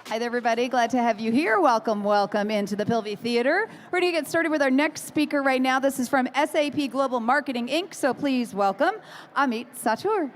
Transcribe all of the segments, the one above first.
Hi there, everybody. Glad to have you here. Welcome, welcome into the Pilvi Theater. We're going to get started with our next speaker right now. This is from SAP Global Marketing, Inc., so please welcome Amit Satur.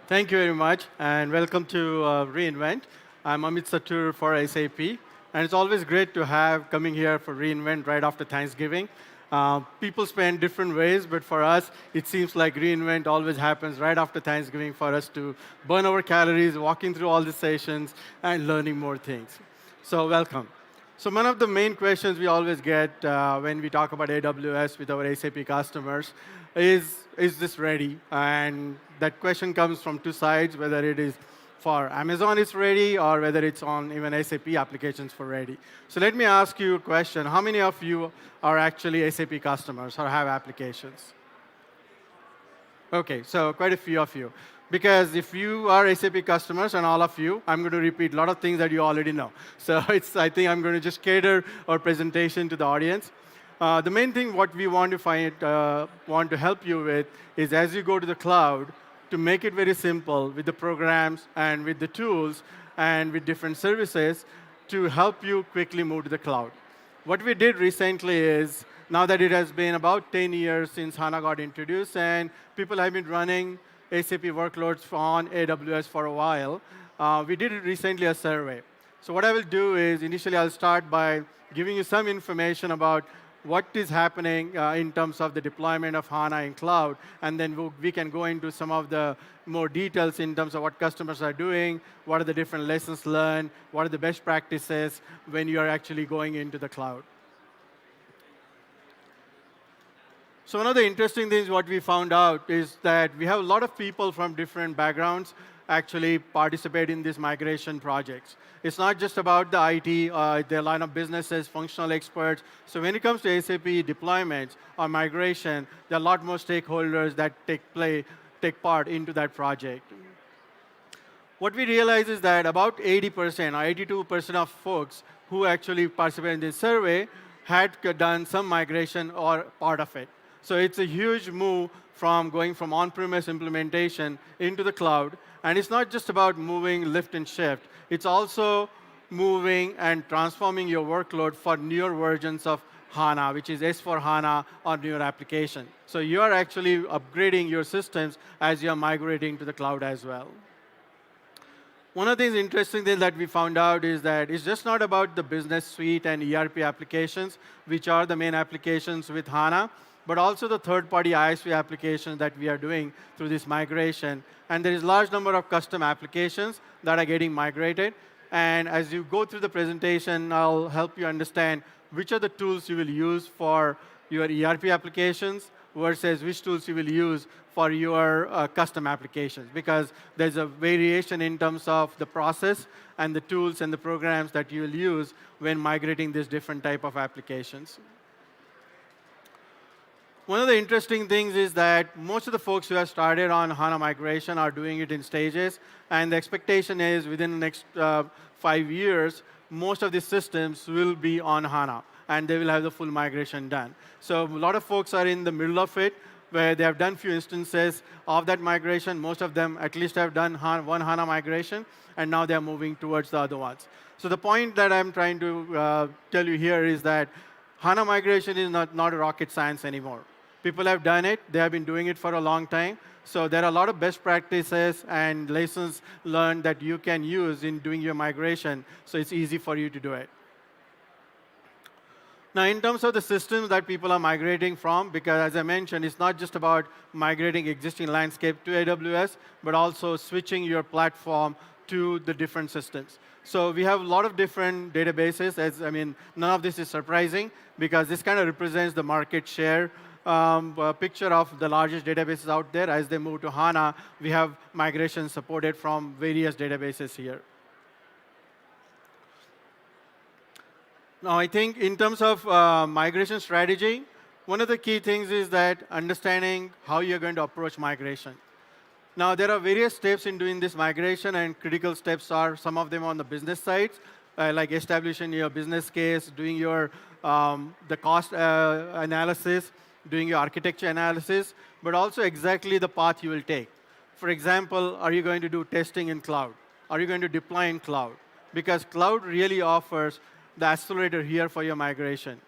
Thank you very much, and welcome to reInvent. I'm Amit Satur for SAP, and it's always great to have coming here for reInvent right after Thanksgiving. People spend different ways, but for us, it seems like reInvent always happens right after Thanksgiving for us to burn our calories, walking through all the sessions, and learning more things. So welcome. So one of the main questions we always get when we talk about AWS with our SAP customers is this ready? And that question comes from two sides, whether it is for Amazon it's ready, or whether it's on even SAP applications for ready. So let me ask you a question. How many of you are actually SAP customers or have applications? OK, so quite a few of you. Because if you are SAP customers, and all of you, I'm going to repeat a lot of things that you already know. So I think I'm going to just cater our presentation to the audience. The main thing what we want to help you with is as you go to the cloud, to make it very simple with the programs and with the tools and with different services to help you quickly move to the cloud. What we did recently is, now that it has been about 10 years since HANA got introduced, and people have been running SAP workloads on AWS for a while, we did recently a survey. So what I will do is, initially I'll start by giving you some information about what is happening in terms of the deployment of HANA in cloud, and then we can go into some of the more details in terms of what customers are doing, what are the different lessons learned, what are the best practices when you are actually going into the cloud. So one of the interesting things what we found out is that we have a lot of people from different backgrounds actually participate in these migration projects. It's not just about the IT, their line of businesses, functional experts. So when it comes to SAP deployments or migration, there are a lot more stakeholders that take part into that project. What we realize is that about 80% or 82% of folks who actually participated in this survey had done some migration or part of it. So it's a huge move from going from on-premise implementation into the cloud. And it's not just about moving lift and shift. It's also moving and transforming your workload for newer versions of HANA, which is S/4HANA or newer application. So you are actually upgrading your systems as you're migrating to the cloud as well. One of the interesting things that we found out is that it's just not about the business suite and ERP applications, which are the main applications with HANA, but also the third-party ISV applications that we are doing through this migration. And there is a large number of custom applications that are getting migrated. And as you go through the presentation, I'll help you understand which are the tools you will use for your ERP applications versus which tools you will use for your custom applications. Because there's a variation in terms of the process and the tools and the programs that you will use when migrating these different type of applications. One of the interesting things is that most of the folks who have started on HANA migration are doing it in stages. And the expectation is within the next 5 years, most of these systems will be on HANA, and they will have the full migration done. So a lot of folks are in the middle of it, where they have done few instances of that migration. Most of them at least have done one HANA migration, and now they're moving towards the other ones. So the point that I'm trying to tell you here is that HANA migration is not a rocket science anymore. People have done it. They have been doing it for a long time. So there are a lot of best practices and lessons learned that you can use in doing your migration, so it's easy for you to do it. Now, in terms of the systems that people are migrating from, because as I mentioned, it's not just about migrating existing landscape to AWS, but also switching your platform to the different systems. So we have a lot of different databases. None of this is surprising, because this kind of represents the market share picture of the largest databases out there. As they move to HANA, we have migration supported from various databases here. Now, I think in terms of migration strategy, one of the key things is that understanding how you're going to approach migration. Now, there are various steps in doing this migration, and critical steps are some of them on the business side, like establishing your business case, doing your the cost analysis, doing your architecture analysis, but also exactly the path you will take. For example, are you going to do testing in cloud? Are you going to deploy in cloud? because cloud really offers the accelerator here for your migration.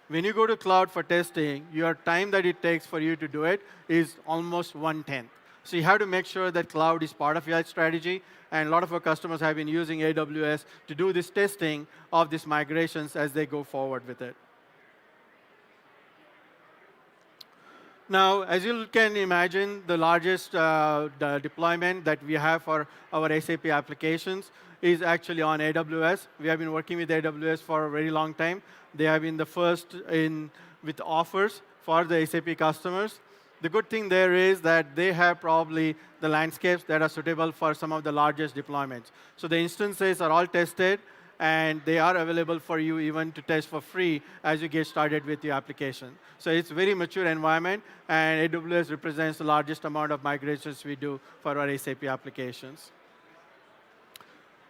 When you go to cloud for testing, your time that it takes for you to do it is almost 1/10. So you have to make sure that cloud is part of your strategy, and a lot of our customers have been using AWS to do this testing of these migrations as they go forward with it. Now, as you can imagine, the largest the deployment that we have for our SAP applications is actually on AWS. We have been working with AWS for a very long time. They have been the first in with offers for the SAP customers. The good thing there is that they have probably the landscapes that are suitable for some of the largest deployments. So the instances are all tested, and they are available for you even to test for free as you get started with your application. So it's a very mature environment, and AWS represents the largest amount of migrations we do for our SAP applications.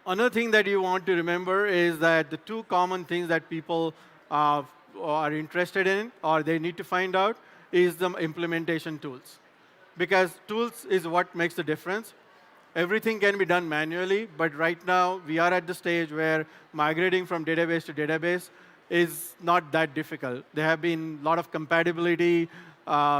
Another thing that you want to remember is that the two common things that people are interested in or they need to find out is the implementation tools. Because tools is what makes the difference. Everything can be done manually, but right now we are at the stage where migrating from database to database is not that difficult. There have been a lot of compatibility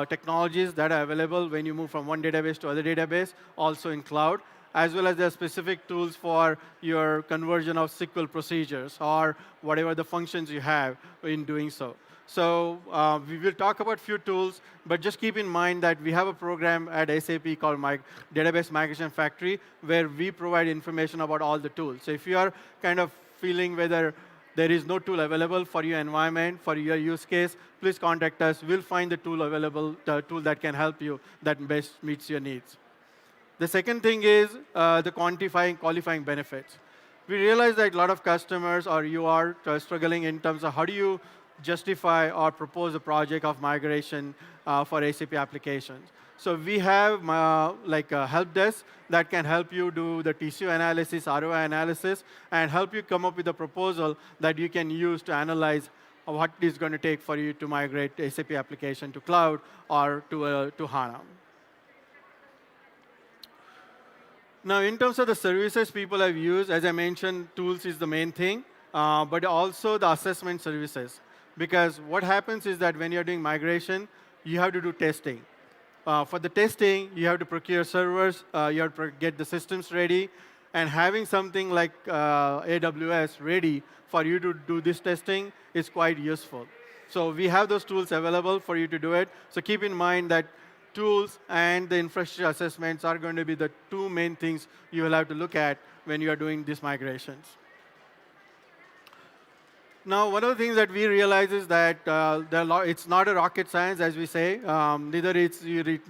technologies that are available when you move from one database to other database, also in cloud, as well as there are specific tools for your conversion of SQL procedures or whatever the functions you have in doing so. So we will talk about a few tools, but just keep in mind that we have a program at SAP called Database Migration Factory, where we provide information about all the tools. So if you are kind of feeling whether there is no tool available for your environment, for your use case, please contact us. We'll find the tool available, the tool that can help you, that best meets your needs. The second thing is the qualifying benefits. We realize that a lot of customers or you are struggling in terms of how do you justify or propose a project of migration for SAP applications. So we have like a help desk that can help you do the TCO analysis, ROI analysis, and help you come up with a proposal that you can use to analyze what it is going to take for you to migrate SAP application to cloud or to HANA. Now, in terms of the services people have used, as I mentioned, tools is the main thing, but also the assessment services. Because what happens is that when you're doing migration, you have to do testing. For the testing, you have to procure servers, you have to get the systems ready, and having something like AWS ready for you to do this testing is quite useful. So we have those tools available for you to do it. So keep in mind that tools and the infrastructure assessments are going to be the two main things you will have to look at when you are doing these migrations. Now, one of the things that we realize is that it's not a rocket science, as we say. Neither it's you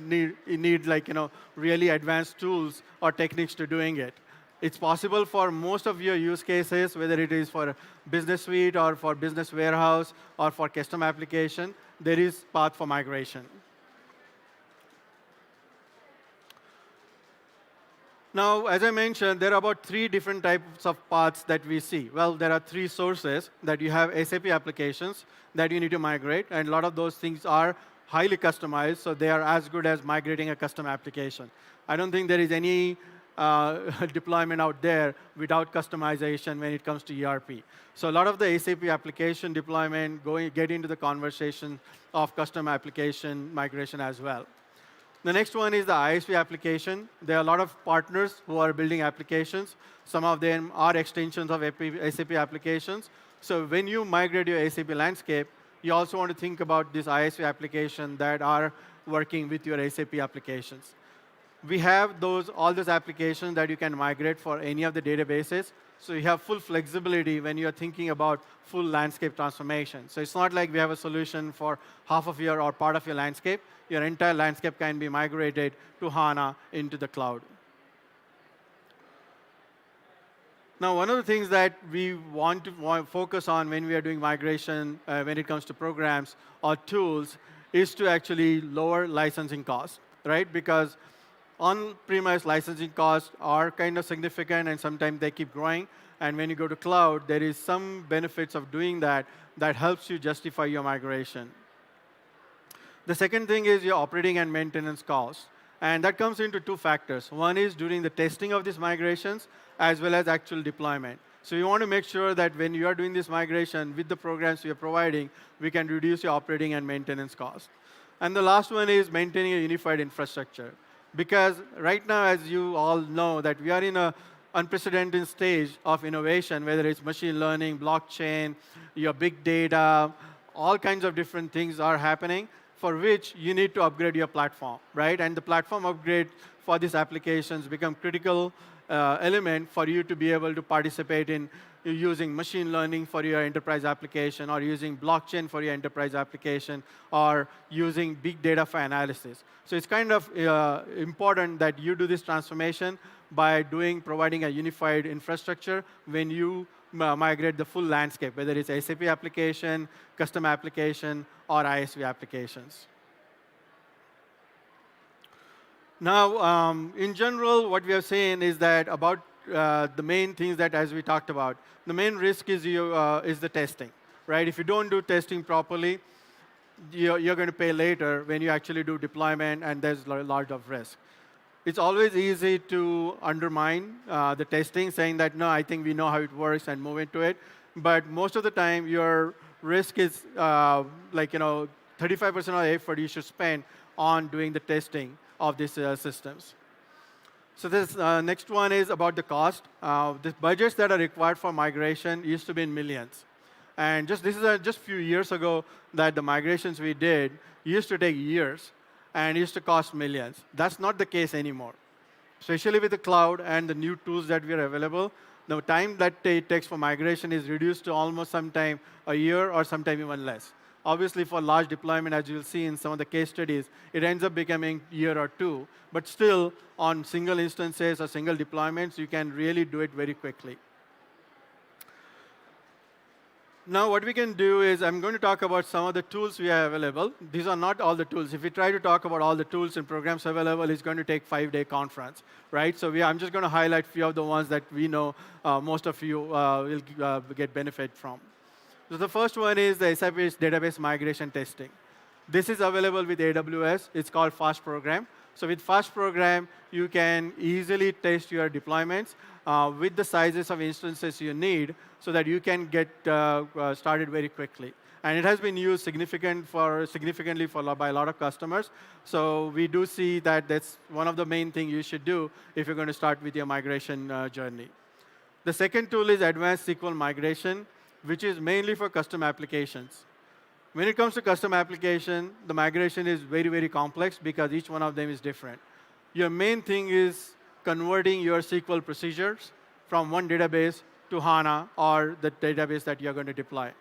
need like really advanced tools or techniques to doing it. It's possible for most of your use cases, whether it is for business suite or for business warehouse or for custom application, there is path for migration. Now, as I mentioned, there are about 3 different types of paths that we see. Well, there are 3 sources that you have SAP applications that you need to migrate, and a lot of those things are highly customized, so they are as good as migrating a custom application. I don't think there is any deployment out there without customization when it comes to ERP. So a lot of the SAP application deployment get into the conversation of custom application migration as well. The next one is the ISV application. There are a lot of partners who are building applications. Some of them are extensions of SAP applications. So when you migrate your SAP landscape, you also want to think about this ISV application that are working with your SAP applications. We have all those applications that you can migrate for any of the databases. So you have full flexibility when you're thinking about full landscape transformation. So it's not like we have a solution for half of your or part of your landscape. Your entire landscape can be migrated to HANA into the cloud. Now, one of the things that we want to focus on when we are doing migration, when it comes to programs or tools, is to actually lower licensing costs, right? Because on-premise licensing costs are kind of significant, and sometimes they keep growing. And when you go to cloud, there is some benefits of doing that that helps you justify your migration. The second thing is your operating and maintenance costs. And that comes into 2 factors. One is during the testing of these migrations, as well as actual deployment. So you want to make sure that when you are doing this migration with the programs we are providing, we can reduce your operating and maintenance cost. And the last one is maintaining a unified infrastructure. Because right now, as you all know, that we are in an unprecedented stage of innovation, whether it's machine learning, blockchain, your big data, all kinds of different things are happening for which you need to upgrade your platform, right? And the platform upgrade for these applications become critical element for you to be able to participate in using machine learning for your enterprise application, or using blockchain for your enterprise application, or using big data for analysis. So it's kind of important that you do this transformation by providing a unified infrastructure when you migrate the full landscape, whether it's SAP application, custom application, or ISV applications. Now, in general, what we are saying is that about the main things that, as we talked about, the main risk is the testing, right? If you don't do testing properly, you're going to pay later when you actually do deployment, and there's a lot of risk. It's always easy to undermine the testing, saying that, no, I think we know how it works, and move into it. But most of the time, your risk is 35% of the effort you should spend on doing the testing of these systems. So this next one is about the cost. The budgets that are required for migration used to be in millions. And this is just a few years ago that the migrations we did used to take years and used to cost millions. That's not the case anymore. Especially with the cloud and the new tools that are available, the time that it takes for migration is reduced to almost sometime a year or sometime even less. Obviously, for large deployment, as you'll see in some of the case studies, it ends up becoming a year or two. But still, on single instances or single deployments, you can really do it very quickly. Now, what we can do is I'm going to talk about some of the tools we have available. These are not all the tools. If we try to talk about all the tools and programs available, it's going to take a 5-day conference, right? So I'm just going to highlight a few of the ones that we know most of you will get benefit from. So the first one is the SAP Database Migration Testing. This is available with AWS. It's called Fast Program. So with Fast Program, you can easily test your deployments with the sizes of instances you need so that you can get started very quickly. And it has been used significantly by a lot of customers. So we do see that that's one of the main things you should do if you're going to start with your migration journey. The second tool is Advanced SQL Migration, which is mainly for custom applications. When it comes to custom application, the migration is very, very complex because each one of them is different. Your main thing is converting your SQL procedures from one database to HANA or the database that you're going to deploy.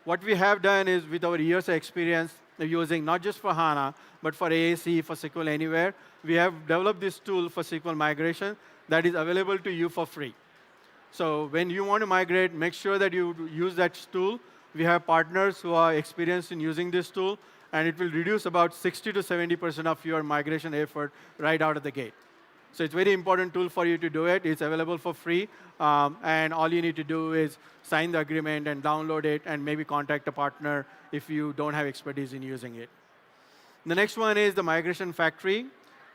What we have done is, with our years of experience using not just for HANA, but for AAC, for SQL Anywhere, we have developed this tool for SQL migration that is available to you for free. So when you want to migrate, make sure that you use that tool. We have partners who are experienced in using this tool, and it will reduce about 60 to 70% of your migration effort right out of the gate. So it's a very important tool for you to do it. It's available for free, and all you need to do is sign the agreement and download it, and maybe contact a partner if you don't have expertise in using it. The next one is the Migration Factory.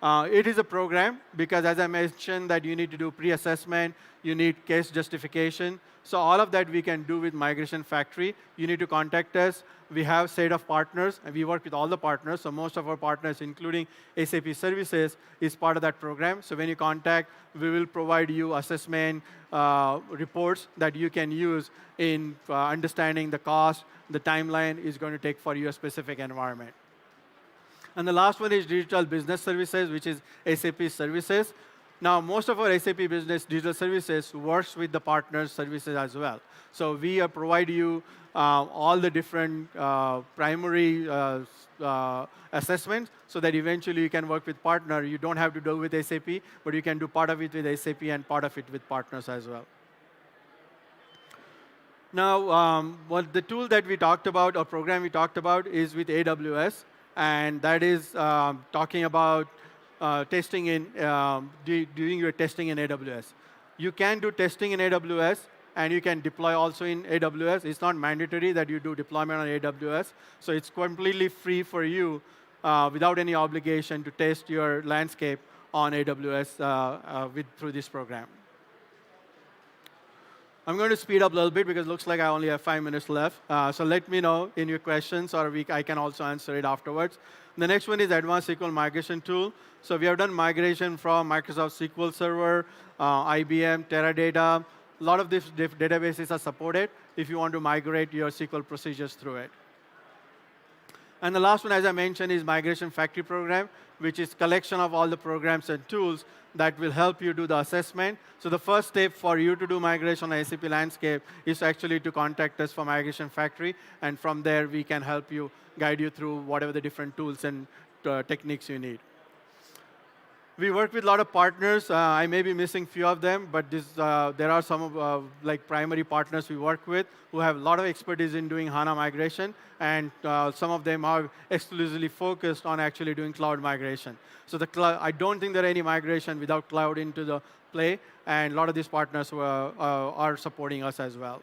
It is a program because, as I mentioned, that you need to do pre-assessment, you need case justification. So all of that we can do with Migration Factory. You need to contact us. We have a set of partners, and we work with all the partners. So most of our partners, including SAP Services, is part of that program. So when you contact, we will provide you assessment reports that you can use in understanding the cost, the timeline is going to take for your specific environment. And the last one is Digital Business Services, which is SAP Services. Now, most of our SAP Business Digital Services works with the partner services as well. So we provide you all the different primary assessments so that eventually you can work with partner. You don't have to do it with SAP, but you can do part of it with SAP and part of it with partners as well. Now, the tool that we talked about, or program we talked about, is with AWS. And that is talking about testing doing your testing in AWS. You can do testing in AWS, and you can deploy also in AWS. It's not mandatory that you do deployment on AWS. So it's completely free for you without any obligation to test your landscape on AWS through this program. I'm going to speed up a little bit because it looks like I only have 5 minutes left. So let me know in your questions, or I can also answer it afterwards. The next one is Advanced SQL Migration Tool. So we have done migration from Microsoft SQL Server, IBM, Teradata. A lot of these databases are supported if you want to migrate your SQL procedures through it. And the last one, as I mentioned, is Migration Factory Program, which is collection of all the programs and tools that will help you do the assessment. So the first step for you to do migration on SAP landscape is actually to contact us for Migration Factory, and from there we can help you, guide you through whatever the different tools and techniques you need. We work with a lot of partners. I may be missing a few of them, but there are some of like primary partners we work with who have a lot of expertise in doing HANA migration, and some of them are exclusively focused on actually doing cloud migration. So I don't think there are any migration without cloud into the play, and a lot of these partners are supporting us as well.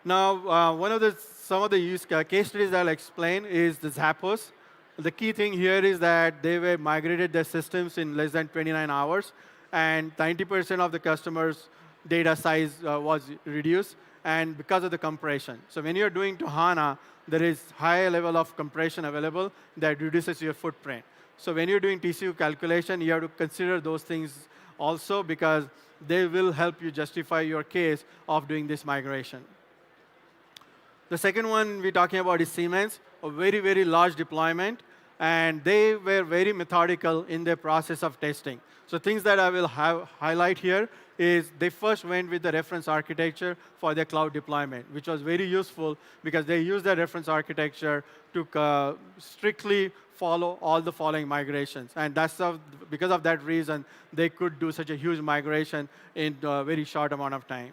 Now, some of the case studies that I'll explain is the Zappos. The key thing here is that they were migrated their systems in less than 29 hours, and 90% of the customers' data size was reduced, and because of the compression. So when you're doing to HANA, there is higher level of compression available that reduces your footprint. So when you're doing TCO calculation, you have to consider those things also, because they will help you justify your case of doing this migration. The second one we're talking about is Siemens, a very, very large deployment. And they were very methodical in their process of testing. So things that I will highlight here is they first went with the reference architecture for their cloud deployment, which was very useful because they used the reference architecture to strictly follow all the following migrations. And because of that reason, they could do such a huge migration in a very short amount of time.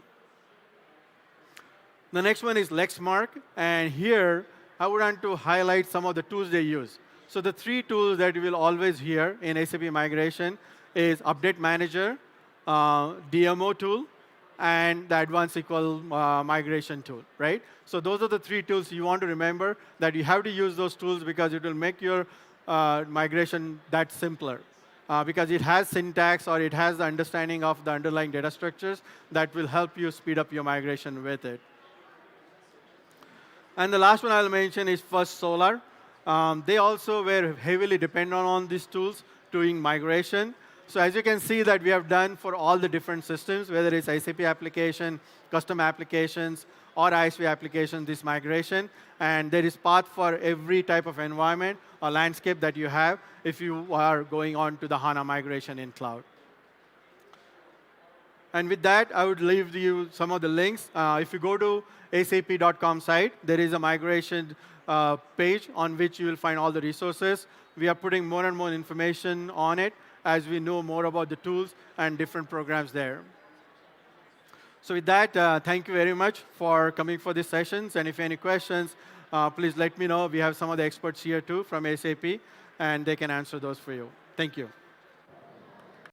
The next one is Lexmark. And here, I would want to highlight some of the tools they use. So the three tools that you will always hear in SAP migration is Update Manager, DMO tool, and the Advanced SQL Migration tool, right? So those are the three tools you want to remember, that you have to use those tools because it will make your migration that simpler. Because it has syntax, or it has the understanding of the underlying data structures that will help you speed up your migration with it. And the last one I'll mention is First Solar. They also were heavily dependent on these tools doing migration. So as you can see that we have done for all the different systems, whether it's SAP application, custom applications, or ISV applications, this migration. And there is path for every type of environment or landscape that you have if you are going on to the HANA migration in cloud. And with that, I would leave you some of the links. If you go to sap.com site, there is a migration page on which you will find all the resources. We are putting more and more information on it as we know more about the tools and different programs there. So with that, thank you very much for coming for these sessions. And if you have any questions, please let me know. We have some of the experts here too from SAP, and they can answer those for you. Thank you.